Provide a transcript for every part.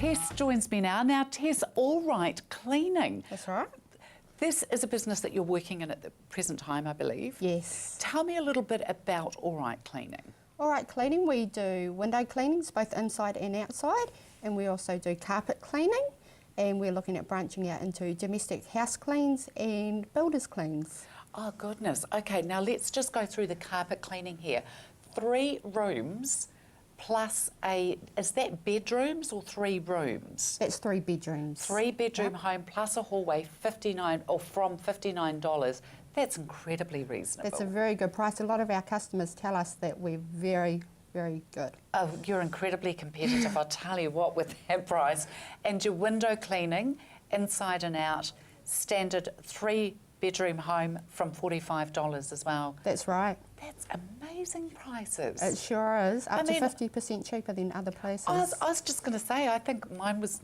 Tess joins me now. Now, Tess, All Right Cleaning. That's right. This is a business that you're working in at the present time, I believe. Yes. Tell me a little bit about All Right Cleaning. All Right Cleaning, we do window cleanings both inside and outside, and we also do carpet cleaning, and we're looking at branching out into domestic house cleans and builders cleans. Oh, goodness. Okay, now let's just go through the carpet cleaning here. 3 rooms plus is that bedrooms or 3 rooms? That's 3 bedrooms. 3-bedroom home plus a hallway, from $59. That's incredibly reasonable. That's a very good price. A lot of our customers tell us that we're very, very good. Oh, you're incredibly competitive, I'll tell you what, with that price. And your window cleaning, inside and out, standard 3-bedroom home from $45 as well. That's right. That's amazing prices. It sure is. Up to 50% cheaper than other places. I was just going to say, I think mine was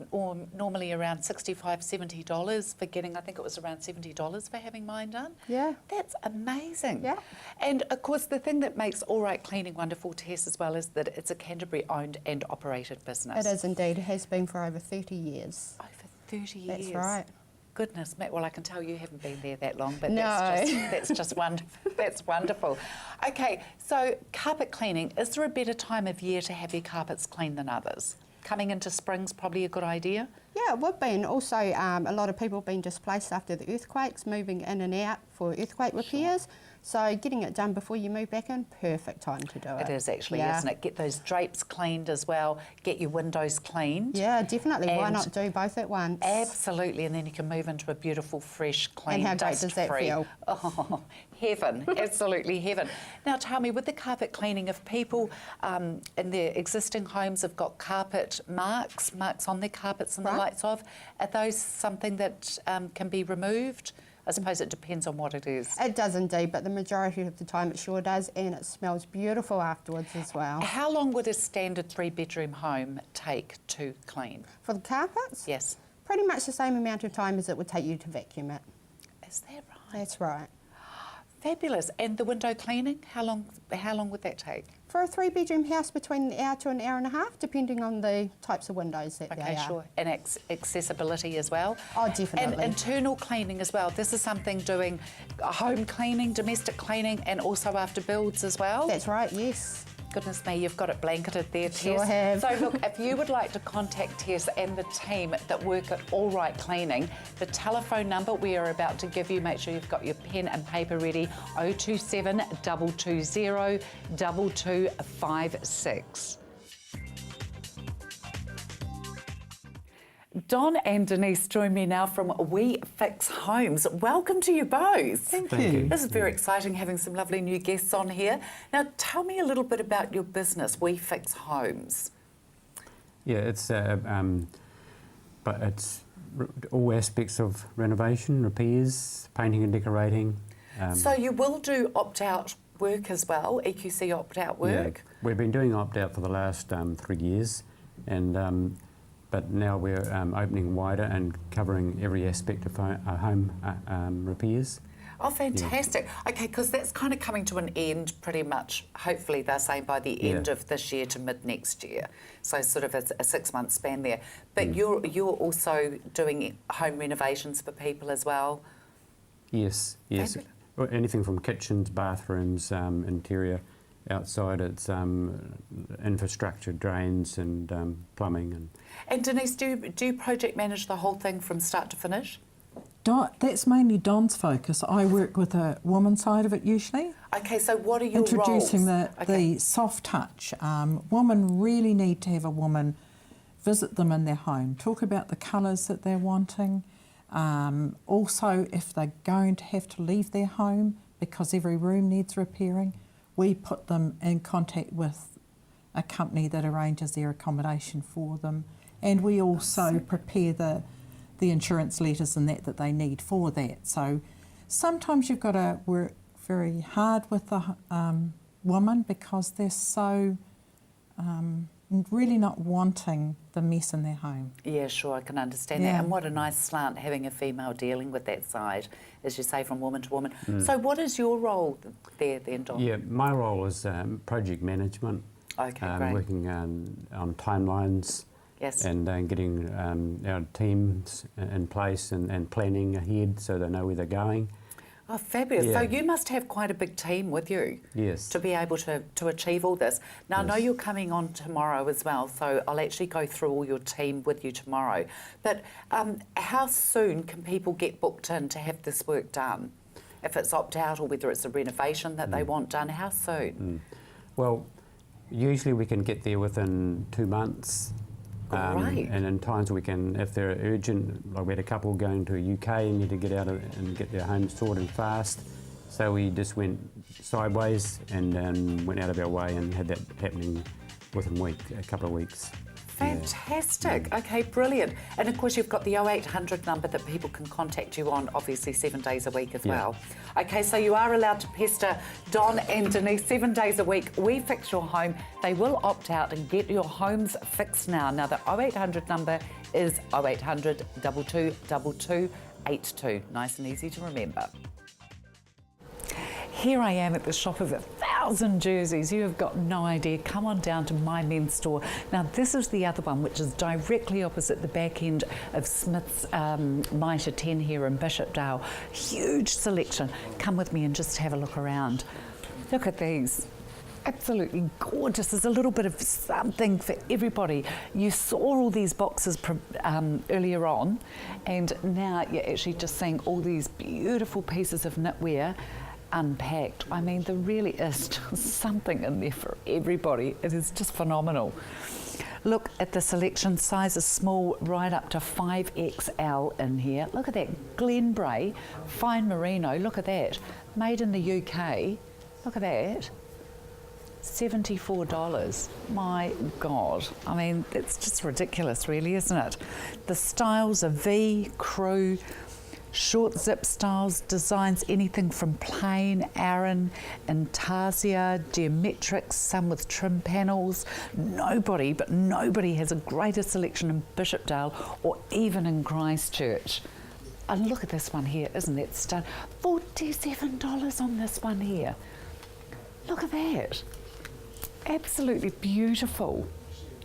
normally around $65, $70 for getting, I think it was around $70 for having mine done. Yeah. That's amazing. Yeah. And of course, the thing that makes All Right Cleaning wonderful, Tess, as well, is that it's a Canterbury owned and operated business. It is indeed. It has been for over 30 years. Over 30 years. That's right. Goodness me, well, I can tell you haven't been there that long, but no. that's just wonderful. That's wonderful. Okay, so carpet cleaning, is there a better time of year to have your carpets cleaned than others? Coming into spring's probably a good idea? Yeah, it would be, and also a lot of people have been displaced after the earthquakes, moving in and out for earthquake repairs. Sure. So getting it done before you move back in, perfect time to do it. It is actually, isn't it? Get those drapes cleaned as well, get your windows cleaned. Yeah, definitely. Why not do both at once? Absolutely, and then you can move into a beautiful, fresh, clean, and how great does that feel? Oh, heaven, absolutely heaven. Now tell me, with the carpet cleaning, if people in their existing homes have got carpet marks on their carpets and the lights off, are those something that can be removed? I suppose it depends on what it is. It does indeed, but the majority of the time it sure does, and it smells beautiful afterwards as well. How long would a standard 3-bedroom home take to clean? For the carpets? Yes. Pretty much the same amount of time as it would take you to vacuum it. Is that right? That's right. Fabulous. And the window cleaning, how long would that take? For a 3-bedroom house, between an hour to an hour and a half, depending on the types of windows that they are. Okay, sure. And accessibility as well? Oh, definitely. And internal cleaning as well. This is something doing home cleaning, domestic cleaning, and also after builds as well? That's right, yes. Goodness me, you've got it blanketed there, Tess. Sure have. So look, if you would like to contact Tess and the team that work at All Right Cleaning, the telephone number we are about to give you, make sure you've got your pen and paper ready, 027 220 2256. Don and Denise join me now from We Fix Homes. Welcome to you both. Thank you. This is very exciting, having some lovely new guests on here. Now, tell me a little bit about your business, We Fix Homes. Yeah, it's all aspects of renovation, repairs, painting and decorating. So you will do opt-out work as well, EQC opt-out work? Yeah, we've been doing opt-out for the last 3 years, and but now we're opening wider and covering every aspect of home repairs. Oh, fantastic. Yeah. Okay, because that's kind of coming to an end pretty much, hopefully they're saying by the end of this year to mid next year. So sort of a 6-month span there. But you're also doing home renovations for people as well? Yes, yes. Fabulous. Anything from kitchens, bathrooms, interior. Outside, it's infrastructure, drains and plumbing. And Denise, do you project manage the whole thing from start to finish? That's mainly Don's focus. I work with a woman's side of it usually. Okay, so what are your Introducing roles? the soft touch. Women really need to have a woman visit them in their home, talk about the colours that they're wanting. Also, if they're going to have to leave their home because every room needs repairing, we put them in contact with a company that arranges their accommodation for them, and we also prepare the insurance letters and that they need for that. So sometimes you've got to work very hard with the woman because they're so really not wanting the mess in their home. Yeah, sure, I can understand that. And what a nice slant having a female dealing with that side, as you say, from woman to woman. So what is your role there then, Don? Yeah, my role is project management. Okay, great. Working on timelines, Yes. And getting our teams in place and planning ahead so they know where they're going. Oh, fabulous. Yeah. So you must have quite a big team with you Yes. to be able to achieve all this. Now, I know Yes. you're coming on tomorrow as well, so I'll actually go through all your team with you tomorrow. But how soon can people get booked in to have this work done? If it's opt-out or whether it's a renovation that they want done, how soon? Well, usually we can get there within 2 months. Great. And in times we can, if they're urgent, like we had a couple going to UK and need to get out and get their home sorted fast. So we just went sideways and went out of our way and had that happening within a couple of weeks. Fantastic. Okay, brilliant. And of course, you've got the 0800 number that people can contact you on, obviously 7 days a week as Yeah. well. Okay, so you are allowed to pester Don and Denise 7 days a week. We fix your home. They will opt out and get your homes fixed now. Now, the 0800 number is 0800 22 22 82. Nice and easy to remember. Here I am at the shop of 1,000 jerseys. You have got no idea. Come on down to my men's store. Now, this is the other one, which is directly opposite the back end of Smith's Mitre 10 here in Bishopdale. Huge selection. Come with me and just have a look around. Look at these. Absolutely gorgeous. There's a little bit of something for everybody. You saw all these boxes earlier on, and now you're actually just seeing all these beautiful pieces of knitwear unpacked. I mean, there really is just something in there for everybody. It is just phenomenal. Look at the selection, sizes small right up to 5XL in here. Look at that Glenbrae fine merino. Look at that, made in the UK. Look at that. $74. My God. I mean, it's just ridiculous, really, isn't it? The styles are V, crew, short zip styles, designs anything from plain, Aran, intarsia, geometric, some with trim panels. Nobody has a greater selection in Bishopdale or even in Christchurch. And look at this one here, isn't it stunning? $47 on this one here. Look at that. Absolutely beautiful.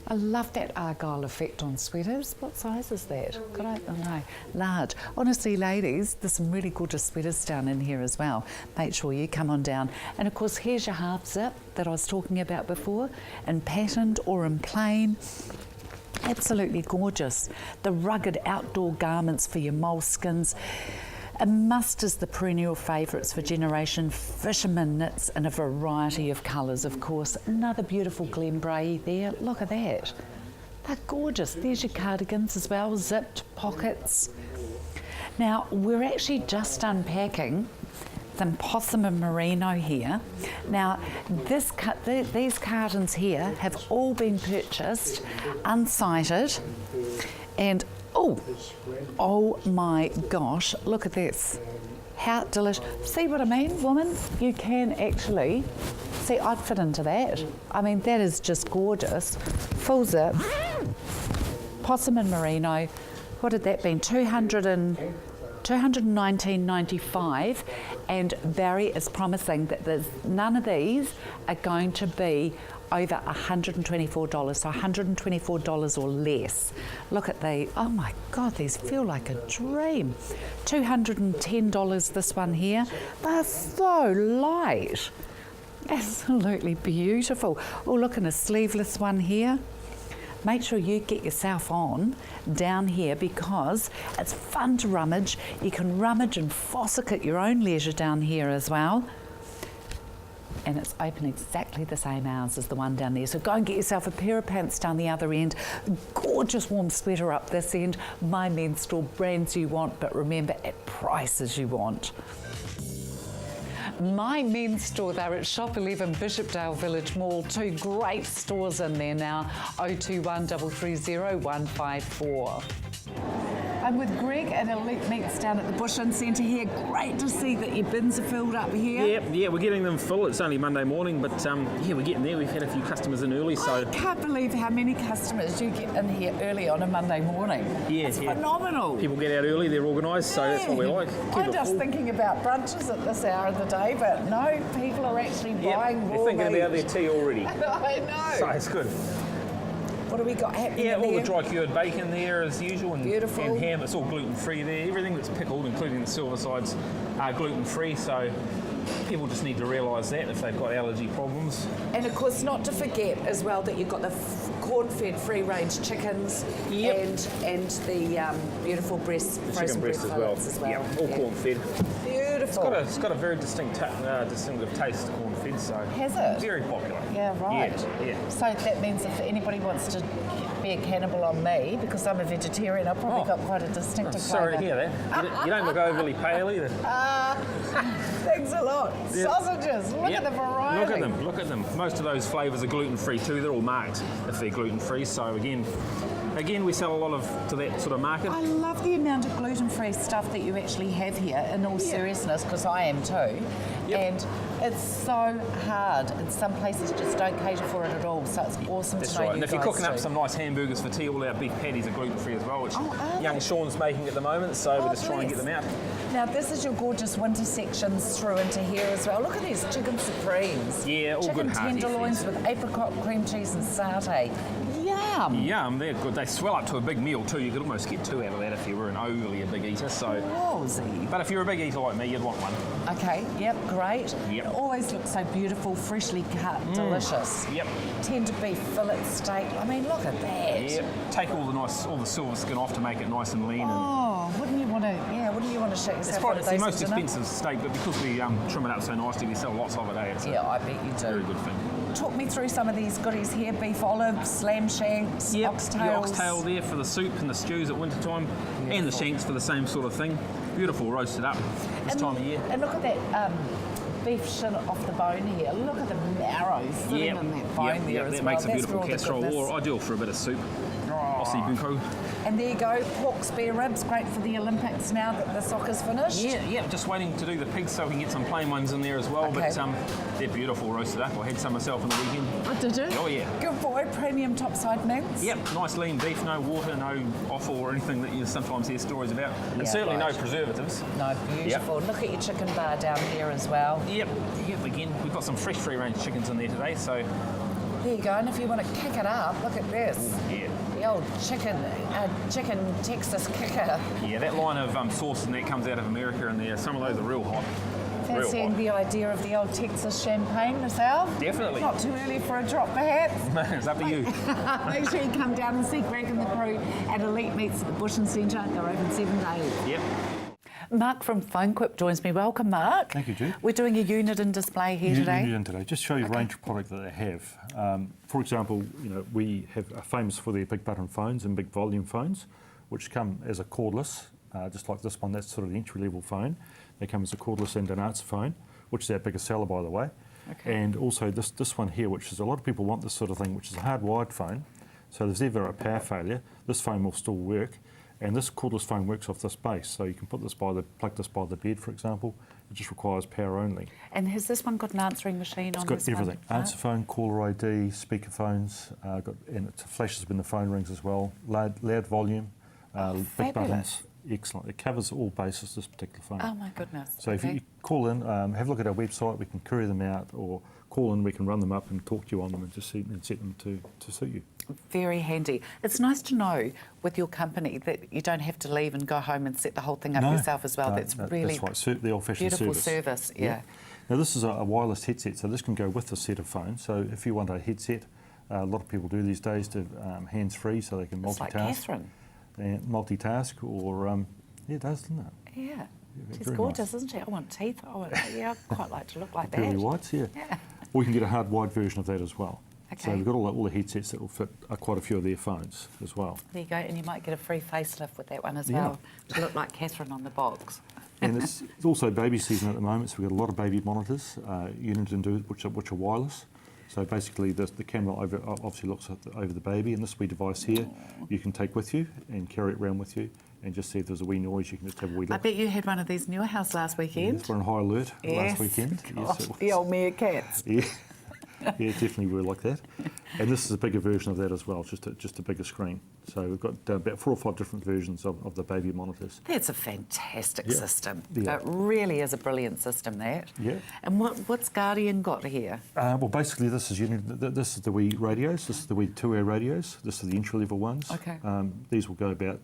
I love that argyle effect on sweaters. What size is that? Could I? Oh no, large. Honestly, ladies, there's some really gorgeous sweaters down in here as well. Make sure you come on down. And of course, here's your half zip that I was talking about before, in patterned or in plain. Absolutely gorgeous. The rugged outdoor garments for your moleskins. A must is the perennial favourites for Generation Fisherman knits in a variety of colours, of course. Another beautiful Glenbrae there. Look at that. They're gorgeous. There's your cardigans as well, zipped pockets. Now, we're actually just unpacking some possum and merino here. Now, these cartons here have all been purchased, unsighted, and oh my gosh, look at this. How delicious. See what I mean, woman? You can actually, see, I'd fit into that. I mean, that is just gorgeous. Full zip, possum and merino. What had that been? $219.95, and Barry is promising that there's none of these are going to be over $124, so $124 or less. Look at the, oh my God, these feel like a dream. $210 this one here. They're so light. Absolutely beautiful. Oh, look, and a sleeveless one here. Make sure you get yourself on down here because it's fun to rummage. You can rummage and fossick at your own leisure down here as well. And it's open exactly the same hours as the one down there. So go and get yourself a pair of pants down the other end, gorgeous warm sweater up this end, my men's store, brands you want, but remember, at prices you want. My men's store, they're at Shop 11 Bishopdale Village Mall. 2 great stores in there now, 021 330 154. I'm with Greg at Elite Meats down at the Bush Inn Centre here. Great to see that your bins are filled up here. Yeah, we're getting them full. It's only Monday morning, but yeah, we're getting there. We've had a few customers in early, so... I can't believe how many customers you get in here early on a Monday morning. It's phenomenal. People get out early, they're organised, so that's what we like. I'm just thinking about brunches at this hour of the day, but no, people are actually buying raw they're thinking meat. about their tea already. I know. So it's good. What do we got happening Yeah, all there? the dry cured bacon there as usual, and, Beautiful. and ham. It's all gluten free there. Everything that's pickled, including the silver sides, are gluten free. So people just need to realise that if they've got allergy problems. And of course, not to forget as well that you've got the corn-fed free-range chickens Yep. and the beautiful breast, frozen Chicken breast breast as well. fillets as well. Yeah, all corn fed. Beautiful. It's got a very distinctive taste, corn fed. So Has it? very popular. Yeah, right. Yeah. So that means if anybody wants to be a cannibal on me, because I'm a vegetarian, I've probably got quite a distinctive Sorry to flavour. hear that. You don't look overly pale either. Thanks a lot. Yeah. Sausages, look Yeah. at the variety. Look at them. Most of those flavours are gluten free too. They're all marked if they're gluten free. So again, we sell a lot to that sort of market. I love the amount of gluten-free stuff that you actually have here, in all seriousness, because I am too. Yep. And it's so hard, and some places just don't cater for it at all, so it's awesome That's to know right. you And if you're guys cooking up do. some nice hamburgers for tea, all our beef patties are gluten free as well, which are young they? Sean's making at the moment. So we're just trying to get them out. Now, this is your gorgeous winter sections through into here as well. Look at these chicken supremes. Yeah, all chicken good hearty tenderloins things. with apricot cream cheese and satay. Yum! Yum, they're good. They swell up to a big meal too. You could almost get two out of that if you were an overly a big eater. So, Ballsy. but if you're a big eater like me, you'd want one. Okay, yep, great. Yep. It always looks so beautiful, freshly cut, delicious. Yep. Tender beef fillet steak. I mean, look at that. Yeah. Take all the silver skin off to make it nice and lean. And Oh, wouldn't you want to shake it's yourself probably one of it's the those most for dinner? expensive steak, but because we trim it up so nicely, we sell lots of it. It's Yeah, I bet you a do. very good thing. Talk me through some of these goodies here: beef olives, lamb shanks, Yep, oxtails. the oxtail there for the soup and the stews at winter time, and the shanks for the same sort of thing. Beautiful, roasted up this time of year. And look at that beef shin off the bone here. Look at the marrow sitting in that bone there as that well. makes a That's beautiful where all the casserole, goodness- or ideal for a bit of soup. Aussie bunko. And there you go, pork spare ribs, great for the Olympics now that the soccer's finished. Yeah, just waiting to do the pigs so we can get some plain ones in there as well. Okay. But they're beautiful roasted up. I had some myself on the weekend. Oh, did you? Oh yeah. Good boy, premium topside mince. Yep, nice lean beef, no water, no offal or anything that you sometimes hear stories about. And Yeah, certainly right. no preservatives. No, beautiful. Look at your chicken bar down here as well. Yep, again, we've got some fresh free-range chickens in there today, so There you go, and if you want to kick it up, look at this. yeah. The old chicken Texas kicker. Yeah, that line of sauce and that comes out of America and there. Some of those are real hot. Real Fancying hot. the idea of the old Texas champagne myself? Definitely. Not too early for a drop, perhaps. It's up to you. Make sure you come down and see Greg and the crew at Elite Meats at the Bush and Centre. They're open 7 days. Yep. Mark from PhoneQuip joins me. Welcome, Mark. Thank you, Jude. We're doing a unit and display here today. Unit in today. Just show you a range of product that they have. For example, we are famous for their big button phones and big volume phones, which come as a cordless, just like this one. That's sort of the entry-level phone. They come as a cordless and an answer phone, which is our biggest seller, by the way. Okay. And also this one here, which is a lot of people want this sort of thing, which is a hardwired phone. So if there's ever a power failure, this phone will still work. And this cordless phone works off this base, so you can put this plug this by the bed, for example. It just requires power only. And has this one got an answering machine It's on got this everything: one? answer phone, caller ID, speaker phones, and it flashes when the phone rings as well. Loud volume, big buttons. fabulous. Excellent. It covers all bases. This particular phone. Oh my goodness. So if Okay. you call in, have a look at our website. We can query them out, or call in. We can run them up and talk to you on them and just set them to suit you. Very handy. It's nice to know with your company that you don't have to leave and go home and set the whole thing up yourself as well. No, That's no, really that's right. The old-fashioned beautiful service. Yeah. Now this is a wireless headset, so this can go with the set of phones. So if you want a headset, a lot of people do these days to hands-free, so they can It's like multitask. Catherine. And multitask, or it does, doesn't it? Yeah. She's very gorgeous, nice. isn't she? I want teeth. I'd quite like to look like that. Pearly whites, yeah. Or you can get a hard-wired version of that as well. So Okay. we've got all the headsets that will fit quite a few of their phones as well. There you go, and you might get a free facelift with that one as Yeah. well, to look like Catherine on the box. And it's also baby season at the moment, so we've got a lot of baby monitors, Unit and Do, which are wireless. So basically the camera obviously looks over the baby, and this wee device here you can take with you and carry it around with you, and just see if there's a wee noise, you can just have a wee I look. bet you had one of these newer house last weekend. Yes, we're on high alert last Yes. weekend. Gosh, Yes, it the was. old meerkats. Yeah. Yeah, definitely were like that. And this is a bigger version of that as well, just a bigger screen. So we've got about 4 or 5 different versions of the baby monitors. That's a fantastic Yeah. system. Yeah. It really is a brilliant system, that. Yeah. And what's Guardian got here? Well, basically, this is this is the wee radios. This is the wee 2-hour radios. This is the entry-level ones. Okay. These will go about,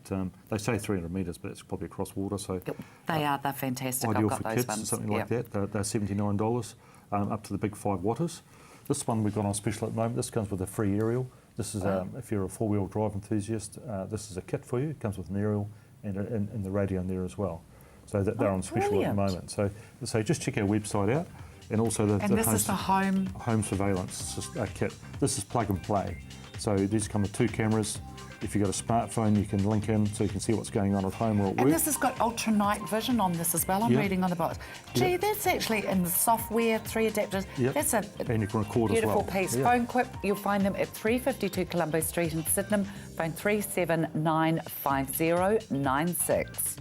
they say 300 metres, but it's probably across water, so They're fantastic. ideal I've for got those kids ones. or something Yep. like that. They're $79, up to the big 5 watters. This one we've got on special at the moment. This comes with a free aerial. This is, if you're a 4-wheel drive enthusiast, this is a kit for you. It comes with an aerial and the radio in there as well. So they're on special at the brilliant. moment. So just check our website out. And also And this is the home. home surveillance kit. This is plug and play. So these come with 2 cameras. If you've got a smartphone, you can link in so you can see what's going on at home or at work. And this has got ultra night vision on this as well. I'm Yeah. reading on the box. Gee, Yeah. that's actually in the software, 3 adapters. Yep. That's a And you can record as beautiful well. piece. Yeah. Phone quip, you'll find them at 352 Colombo Street in Sydenham. Phone 3795096.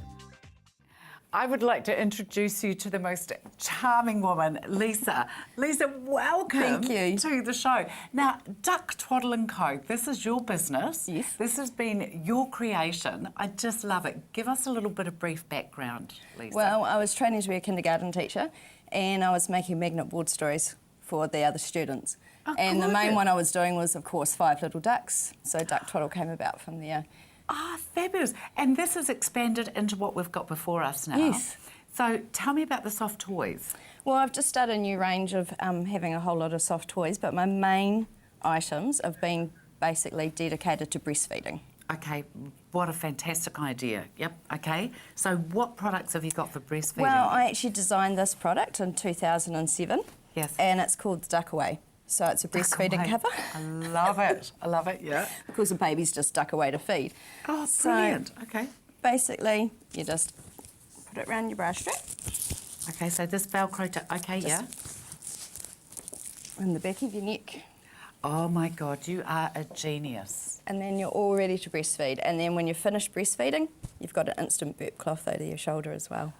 I would like to introduce you to the most charming woman, Lisa. Lisa, welcome Thank you. to the show. Now, Duck Twaddle & Co., this is your business. Yes. This has been your creation. I just love it. Give us a little bit of brief background, Lisa. Well, I was training to be a kindergarten teacher and I was making magnet board stories for the other students. Oh, and the main gorgeous. one I was doing was, of course, 5 Little Ducks. So Duck Twaddle came about from there. Ah, fabulous. And this has expanded into what we've got before us now. Yes. So tell me about the soft toys. Well, I've just started a new range of having a whole lot of soft toys, but my main items have been basically dedicated to breastfeeding. Okay, what a fantastic idea. Yep, okay. So what products have you got for breastfeeding? Well, I actually designed this product in 2007. Yes. And it's called Duck Away. So it's a breastfeeding Away. cover. I love it. I love it, yeah. Because the babies just duck away to feed. Oh, So brilliant. Okay. basically, you just put it around your bra strap Okay, so this Velcro, okay, yeah. in the back of your neck, Oh my God, you are a genius. and then you're all ready to breastfeed. And then when you're finished breastfeeding, you've got an instant burp cloth over your shoulder as well.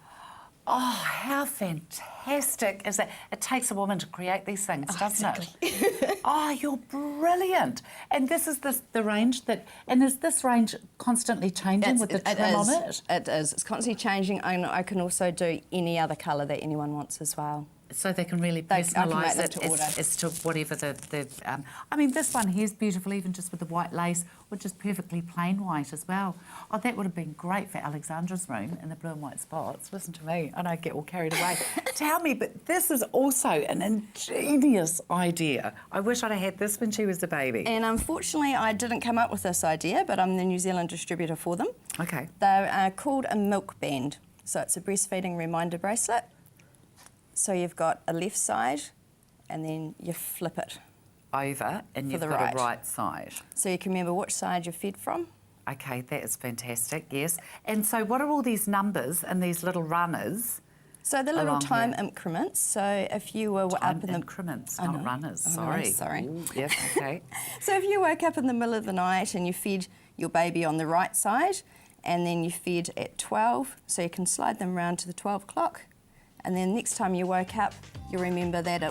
Oh, how fantastic is that? It takes a woman to create these things, doesn't it? Oh, you're brilliant. And this is the range that, and is this range constantly changing with the trim on it? It is. It's constantly changing. And I can also do any other colour that anyone wants as well. So they can really I can make personalise them it to order. as to whatever I mean, this one here's beautiful, even just with the white lace, or just perfectly plain white as well. Oh, that would have been great for Alexandra's room in the blue and white spots. Listen to me, I don't get all carried away. Tell me, but this is also an ingenious idea. I wish I'd have had this when she was a baby. And unfortunately, I didn't come up with this idea, but I'm the New Zealand distributor for them. Okay. They're called a milk band. So it's a breastfeeding reminder bracelet. So you've got a left side, and then you flip it. Over, and For you've the got right. a right side. So you can remember which side you're fed from. Okay, that is fantastic, yes. And so what are all these numbers and these little runners? So the little Along time here. increments. So if you were Time up in the increments, I not know. runners, I know, sorry. sorry. Ooh, yes, okay. So if you woke up in the middle of the night and you fed your baby on the right side, and then you fed at 12, so you can slide them round to the 12 o'clock, and then next time you woke up, you remember that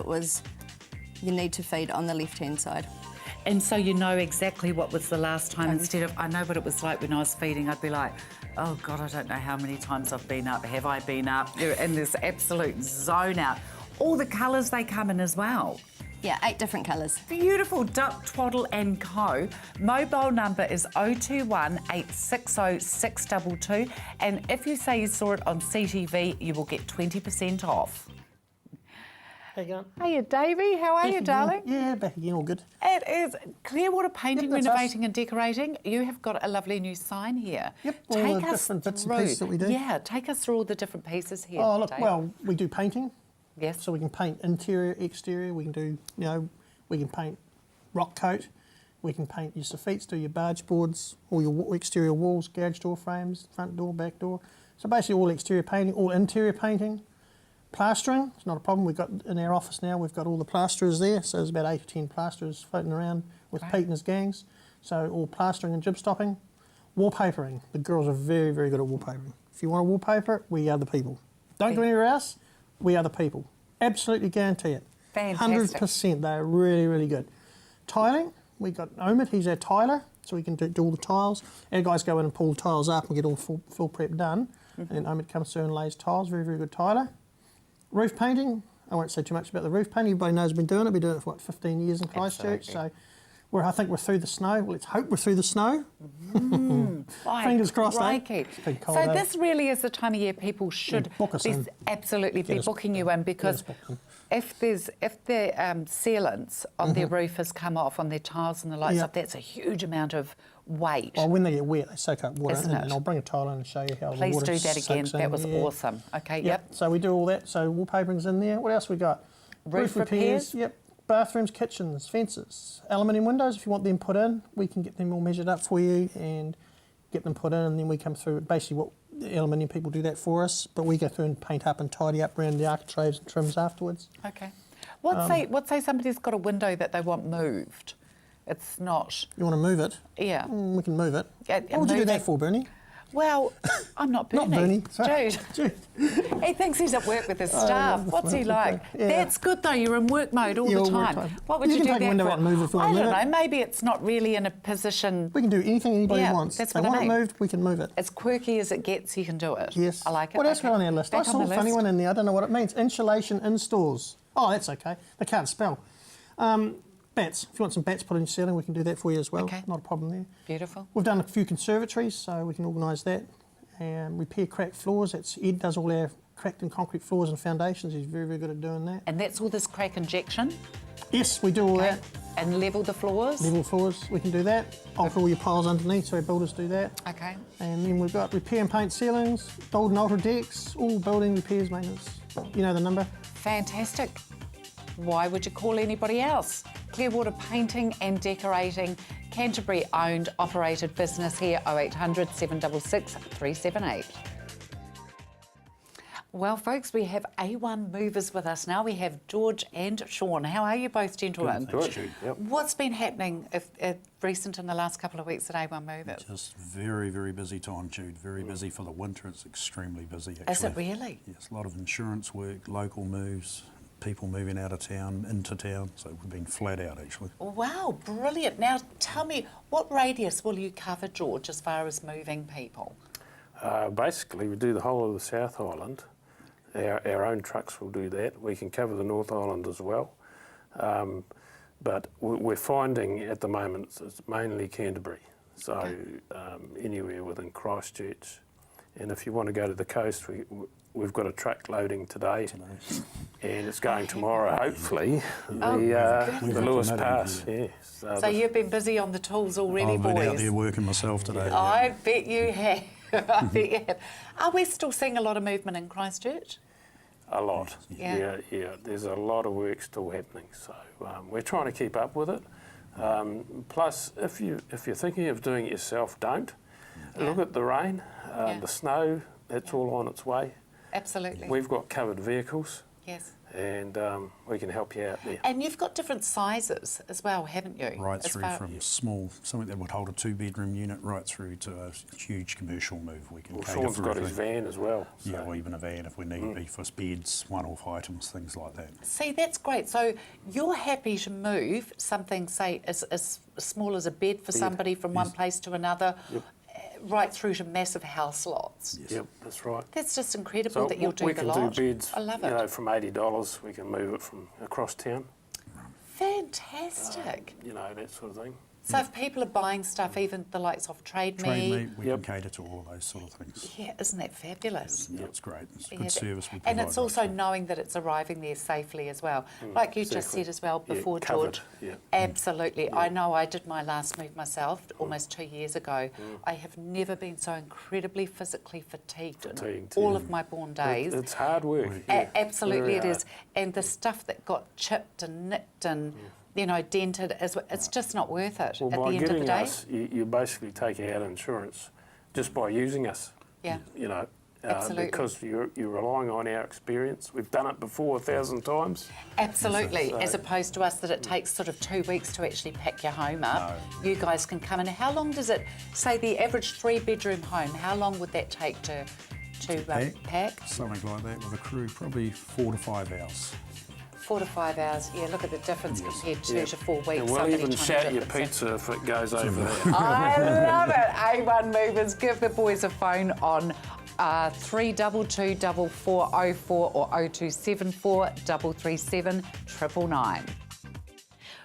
you need to feed on the left-hand side. And so you know exactly what was the last time, instead of, I know what it was like when I was feeding, I'd be like, oh God, I don't know how many times I've been up, have I been up? You're in this absolute zone out. All the colours they come in as well. Yeah, 8 different colours. Beautiful, Duck Twaddle & Co. Mobile number is 021 860 622. And if you say you saw it on CTV, you will get 20% off. How you going? Hiya, Davey. How are you, darling? Yeah, back again, all good. It is Clearwater Painting, Yep, that's Renovating and Decorating. You have got a lovely new sign here. Yep, all the different bits and pieces that we do. Yeah, take us through all the different pieces here. Oh, look, Dave. well, we do painting, Yes. so we can paint interior, exterior, we can do, we can paint rock coat, we can paint your sophites, do your barge boards, all your exterior walls, garage door frames, front door, back door. So basically all exterior painting, all interior painting. Plastering, it's not a problem. We've got in our office now, we've got all the plasterers there, so there's about 8 or 10 plasterers floating around with Right. Pete and his gangs. So all plastering and jib stopping. Wallpapering, the girls are very, very good at wallpapering. If you want to wallpaper it, we are the people. Don't go anywhere else, we are the people. Absolutely guarantee it. Fantastic. 100%, they're really, really good. Tiling, We got Omid, he's our tiler, so we can do all the tiles. Our guys go in and pull the tiles up and get all full prep done. And then Omid comes through and lays tiles, very, very good tiler. Roof painting, I won't say too much about the roof painting. Everybody knows I've been doing it. I've been doing it for, 15 years in Christchurch. Absolutely. So I think we're through the snow. Well, let's hope we're through the snow. Right, Fingers crossed, eh? crikey. It's been cold, So eh? this really is the time of year people should book us in. absolutely Get be us booking booked you in. in, because Get us booked in. if the sealants on their roof has come off, on their tiles and the lights Yeah. up, that's a huge amount of weight. Well, when they get wet, they soak up water. Isn't And it? I'll bring a tile in and show you how the Please water do that again. soaks in. That was Yeah. awesome. Okay, Yep. yep. So we do all that. So wallpapering's in there. What else we got? Roof repairs? Yep. Bathrooms, kitchens, fences, aluminium windows. If you want them put in, we can get them all measured up for you and get them put in, and then we come through. Basically, what the aluminium people do that for us, but we go through and paint up and tidy up around the architraves and trims afterwards. Okay. Let's say somebody's got a window that they want moved. It's not. You want to move it? Yeah. We can move it. Yeah, What would you do move that it. for, Bernie? Well, I'm not Bernie. Not Bernie. Sorry. Jude. He thinks he's at work with his staff. What's he like? Yeah. That's good though. You're in work mode all You're the in work time. mode. What would You you, can do take a that window for? out and move it if you I want to don't move know. it. Maybe it's not really in a position. We can do anything anybody Yeah, wants. that's If they what I want mean. it moved, we can move it. As quirky as it gets, you can do it. Yes. I like it. What else Okay. got on our list? Back I saw on a the funny list. one in there. I don't know what it means. Insulation in stores. Oh, that's okay. They can't spell. Bats. If you want some bats put in your ceiling, we can do that for you as well. Okay. Not a problem there. Beautiful. We've done a few conservatories, so we can organise that. Repair cracked floors. That's Ed does all our cracked and concrete floors and foundations. He's very, very good at doing that. And that's all this crack injection. Yes, we do all Okay. that. And level the floors. Level floors, we can do that. Alter all your piles underneath, so our builders do that. Okay. And then we've got repair and paint ceilings, build and alter decks, all building repairs, maintenance. You know the number. Fantastic. Why would you call anybody else? Clearwater Painting and Decorating, Canterbury owned, operated business here, 0800 766 378. Well, folks, we have A1 movers with us now. We have George and Sean. How are you both, gentlemen? Good. Yep. What's been happening recent in the last couple of weeks at A1 Movers? Just very, very busy time, Jude. Very busy for the winter. It's extremely busy, actually. Is it really? Yes, a lot of insurance work, local moves, people moving out of town, into town. So we've been flat out, actually. Wow, brilliant. Now, tell me, what radius will you cover, George, as far as moving people? Basically, we do the whole of the South Island. Our own trucks will do that. We can cover the North Island as well. But we're finding at the moment it's mainly Canterbury. So anywhere within Christchurch. And if you want to go to the coast, we've got a truck loading today. And it's going tomorrow, hopefully, the Lewis Pass. Yeah. So you've been busy on the tools already, I've boys? been out there working myself today. I bet you have. I bet you have. Are we still seeing a lot of movement in Christchurch? A lot. Yeah. Yeah. There's a lot of work still happening. So we're trying to keep up with it. Plus, if you're thinking of doing it yourself, don't. Look at the rain, the snow, that's all on its way. Absolutely. We've got covered vehicles. Yes. And we can help you out there. And you've got different sizes as well, haven't you? Right through from small, something that would hold a 2-bedroom unit, right through to a huge commercial move. We can cater Sean's for got his everything. van as well. Yeah, or even a van if we need be for beds, one-off items, things like that. See, that's great. So you're happy to move something, say, as small as a bed for somebody from one place to another, right through to massive house lots. Yes. Yep, that's right. That's just incredible that you'll do we the can lot. do beds, I love it. from $80. We can move it from across town. Fantastic. That sort of thing. So if people are buying stuff, even the likes of Trade Me, we can cater to all of those sort of things. yeah, isn't that fabulous? Yeah, it's great. It's a Yeah, good service we provide. and it's also knowing that it's arriving there safely as well. Like you just exactly. said as well before, covered, George. yeah. Absolutely. I know I did my last move myself almost 2 years ago. I have never been so incredibly physically fatigued in all of my born days. It's hard work. Absolutely Very it is. hard. And the stuff that got chipped and nicked and dented, it's just not worth it Well, at by the end of the getting day. us, you basically take out insurance just by using us. Yeah. Absolutely. Because you're relying on our experience. We've done it before 1,000 times. Absolutely, as opposed to us that it takes sort of 2 weeks to actually pack your home up. No. You guys can come in. How long does it, say the average 3-bedroom home, how long would that take to pack? Something like that with a crew, probably 4 to 5 hours. 4 to 5 hours. Yeah, look at the difference compared to 2 to 4 weeks. And we'll Somebody even trying to shout dip your it in. pizza if it goes over there. I love it. A1 Movers. Give the boys a phone on 322 4404 or 0274 337 999.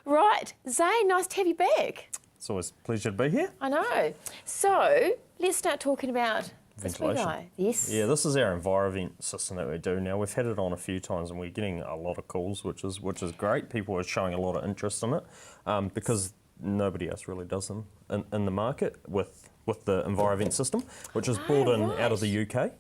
Right, Zane, nice to have you back. It's always a pleasure to be here. I know. So let's start talking about this wee Ventilation. guy. Yes. Yeah, this is our EnviroVent system that we do now. We've had it on a few times and we're getting a lot of calls, which is great. People are showing a lot of interest in it because nobody else really does them in the market with the EnviroVent system, which is brought in out of the UK.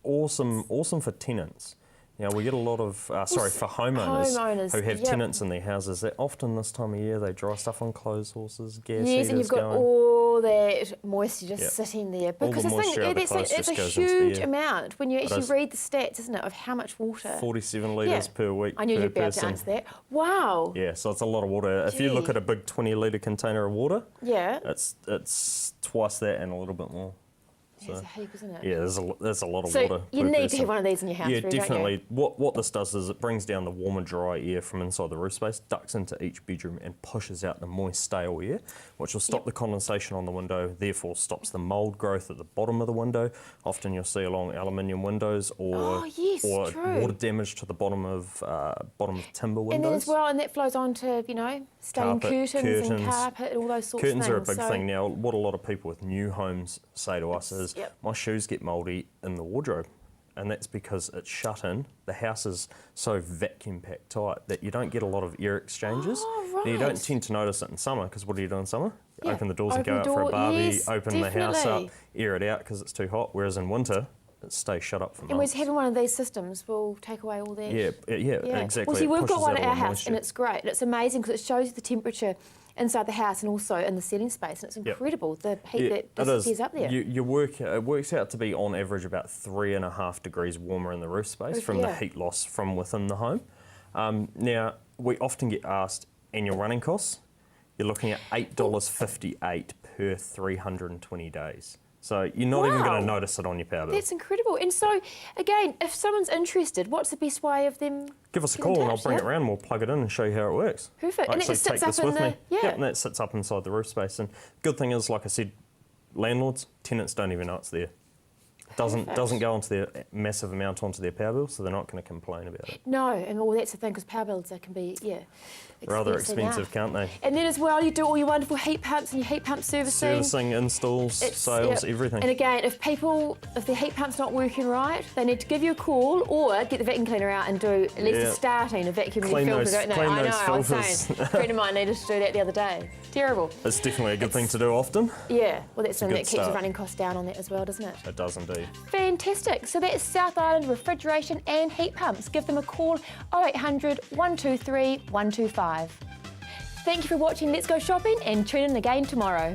Awesome for tenants. Now, we get a lot of, for homeowners who have tenants in their houses that often this time of year they dry stuff on clothes horses, gas Yes, heaters and you've got going. all that moisture just sitting there. All Because the moisture out of the it's clothes a just goes into the huge air. amount when you It actually is. read the stats, isn't it, of how much water. 47 litres per week I knew per you'd be able person. to answer that. Wow. Yeah, so it's a lot of water. If you look Gee. at a big 20-litre container of water, Yeah. it's twice that and a little bit more. It's a heap, isn't it? Yeah, there's a lot of So water. you per need to person. have one of these in your house, Yeah, really, don't you? definitely. What this does is it brings down the warmer, dry air from inside the roof space, ducts into each bedroom and pushes out the moist, stale air, which will stop the condensation on the window, therefore stops the mould growth at the bottom of the window. Often you'll see along aluminium windows or true. water damage to the bottom of timber windows. And then as well, and that flows on to, stained Carpet, curtains and carpet and all those sorts Curtains of are a things. big thing now. What a lot of people with new homes say to us is, Yep. my shoes get mouldy in the wardrobe. And that's because it's shut in. The house is so vacuum packed tight that you don't get a lot of air exchanges. Oh, Now, you don't right. tend to notice it in summer because what do you do in summer? You Yeah. open the doors and Open go out the for a door, barbie, yes, open the house up, definitely. air it out because it's too hot. Whereas in winter, it stays shut up for And months. we're having one of these systems will take away all that. Yeah, exactly. Well, see, It we've got pushes one out at all our the house, moisture. and it's great. It's amazing because it shows you the temperature inside the house and also in the ceiling space, and it's incredible the heat that it is. disappears up there. It works out to be on average about 3.5 degrees warmer in the roof space from the yeah. heat loss from within the home. Now, we often get asked annual running costs. You're looking at $8.58 per 320 days. So you're not even going to notice it on your power bill. That's incredible. And so, again, if someone's interested, what's the best way of them? Give us a getting in call and I'll touch, bring yeah? it around and we'll plug it in and show you how it works. Perfect. And it Actually, just sits take up this in with the- me. yeah. Yep, and that sits up inside the roof space. And good thing is, like I said, landlords, tenants don't even know it's there. Doesn't go onto their massive amount onto their power bill, so they're not going to complain about it. No, and well, that's the thing because power bills they can be Rather expensive expensive, enough. can't they? And then as well, you do all your wonderful heat pumps and your heat pump servicing. Servicing, installs, sales, everything. And again, if their heat pump's not working right, they need to give you a call or get the vacuum cleaner out and do at least Yeah. a starting, a vacuum Clean filter, those- don't they? clean I know, those I was filters. saying, a friend of mine needed to do that the other day. Terrible. It's definitely a good thing to do often. Yeah, well that's a something good that keeps the start. running costs down on that as well, doesn't it? It does indeed. Fantastic. So that's South Island Refrigeration and Heat Pumps. Give them a call 0800 123 125. Thank you for watching Let's Go Shopping and tune in again tomorrow.